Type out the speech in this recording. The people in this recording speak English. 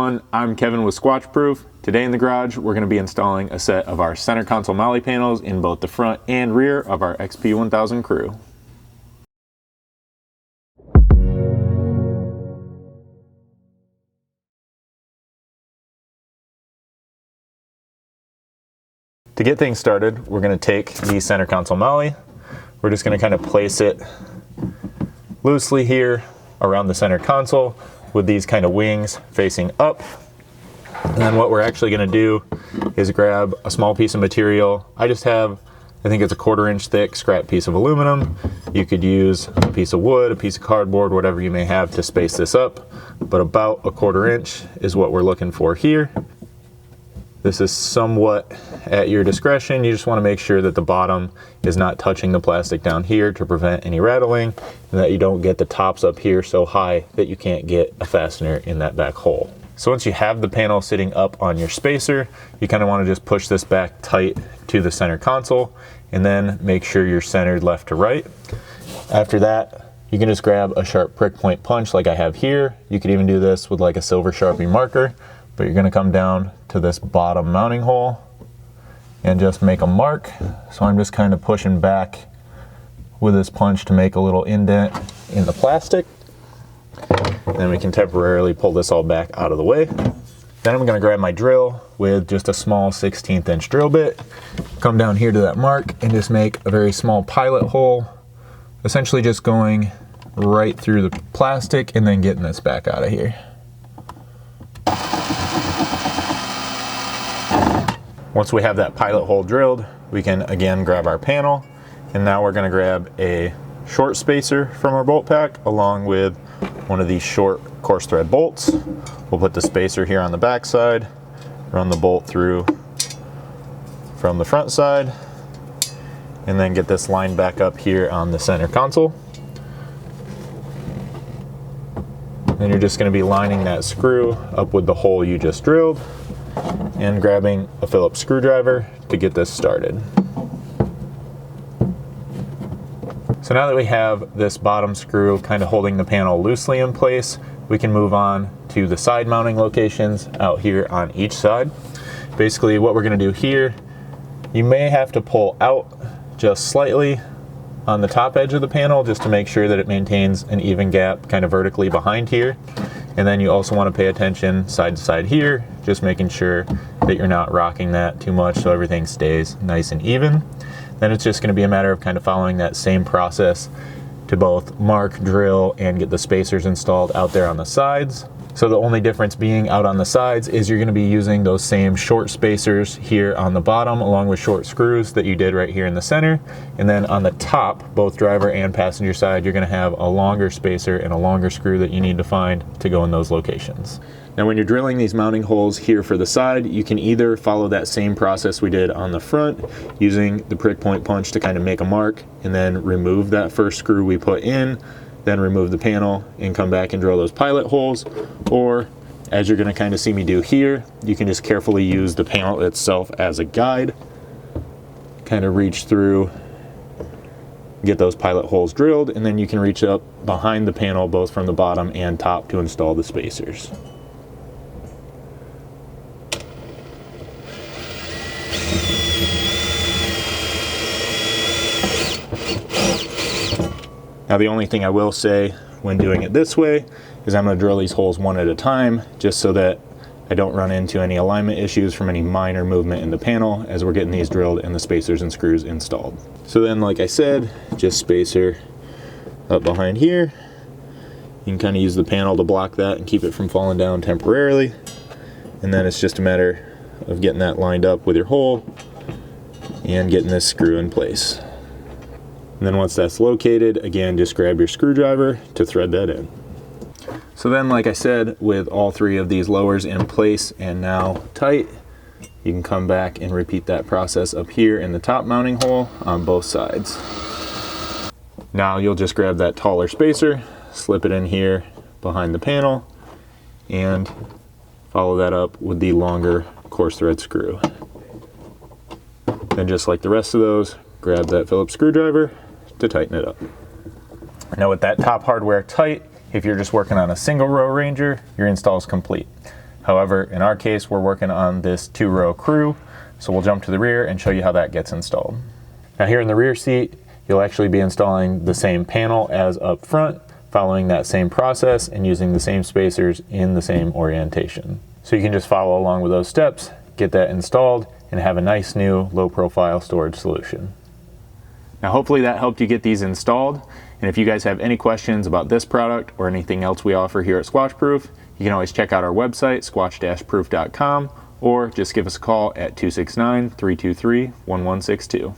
everyone, I'm Kevin with Squatch Proof. Today in the garage, we're going to be installing a set of our center console MOLLE panels in both the front and rear of our XP1000 crew. To get things started, we're going to take the center console MOLLE. We're just going to kind of place it loosely here around the center console with these kind of wings facing up. And then what we're actually going to do is grab a small piece of material. I think it's a 1/4 inch thick scrap piece of aluminum. You could use a piece of wood, a piece of cardboard, whatever you may have to space this up, but about a 1/4 inch is what we're looking for here. This is somewhat at your discretion. You just want to make sure that the bottom is not touching the plastic down here to prevent any rattling, and that you don't get the tops up here so high that you can't get a fastener in that back hole. So once you have the panel sitting up on your spacer, you kind of want to just push this back tight to the center console and then make sure you're centered left to right. After that, you can just grab a sharp prick point punch like I have here. You could even do this with like a silver Sharpie marker, but you're going to come down to this bottom mounting hole and just make a mark. So I'm just kind of pushing back with this punch to make a little indent in the plastic. Then we can temporarily pull this all back out of the way. Then I'm going to grab my drill with just a small 1/16 inch drill bit, come down here to that mark and just make a very small pilot hole, essentially just going right through the plastic and then getting this back out of here. Once we have that pilot hole drilled, we can again grab our panel, and now we're going to grab a short spacer from our bolt pack along with one of these short coarse thread bolts. We'll put the spacer here on the back side, run the bolt through from the front side, and then get this lined back up here on the center console. Then you're just going to be lining that screw up with the hole you just drilled and grabbing a Phillips screwdriver to get this started. So now that we have this bottom screw kind of holding the panel loosely in place, we can move on to the side mounting locations out here on each side. Basically what we're going to do here, you may have to pull out just slightly on the top edge of the panel just to make sure that it maintains an even gap kind of vertically behind here. And then you also want to pay attention side to side here, just making sure that you're not rocking that too much so everything stays nice and even. Then it's just going to be a matter of kind of following that same process to both mark, drill, and get the spacers installed out there on the sides. So the only difference being out on the sides is you're going to be using those same short spacers here on the bottom along with short screws that you did right here in the center. And then on the top, both driver and passenger side, you're going to have a longer spacer and a longer screw that you need to find to go in those locations. Now when you're drilling these mounting holes here for the side, you can either follow that same process we did on the front using the prick point punch to kind of make a mark and then remove that first screw we put in, then remove the panel and come back and drill those pilot holes. Or as you're going to kind of see me do here, you can just carefully use the panel itself as a guide, kind of reach through, get those pilot holes drilled, and then you can reach up behind the panel both from the bottom and top to install the spacers. Now the only thing I will say when doing it this way is I'm going to drill these holes one at a time just so that I don't run into any alignment issues from any minor movement in the panel as we're getting these drilled and the spacers and screws installed. So then, like I said, just spacer up behind here. You can kind of use the panel to block that and keep it from falling down temporarily. And then it's just a matter of getting that lined up with your hole and getting this screw in place. And then once that's located, again, just grab your screwdriver to thread that in. So then, like I said, with all three of these lowers in place and now tight, you can come back and repeat that process up here in the top mounting hole on both sides. Now you'll just grab that taller spacer, slip it in here behind the panel, and follow that up with the longer coarse thread screw. Then just like the rest of those, grab that Phillips screwdriver to tighten it up. Now with that top hardware tight, if you're just working on a single row Ranger, your install is complete. However, in our case, we're working on this 2-row crew, so we'll jump to the rear and show you how that gets installed. Now here in the rear seat, you'll actually be installing the same panel as up front, following that same process and using the same spacers in the same orientation. So you can just follow along with those steps, get that installed, and have a nice new low profile storage solution. Now hopefully that helped you get these installed, and if you guys have any questions about this product or anything else we offer here at Squatch Proof, you can always check out our website, squatch-proof.com, or just give us a call at 269-323-1162.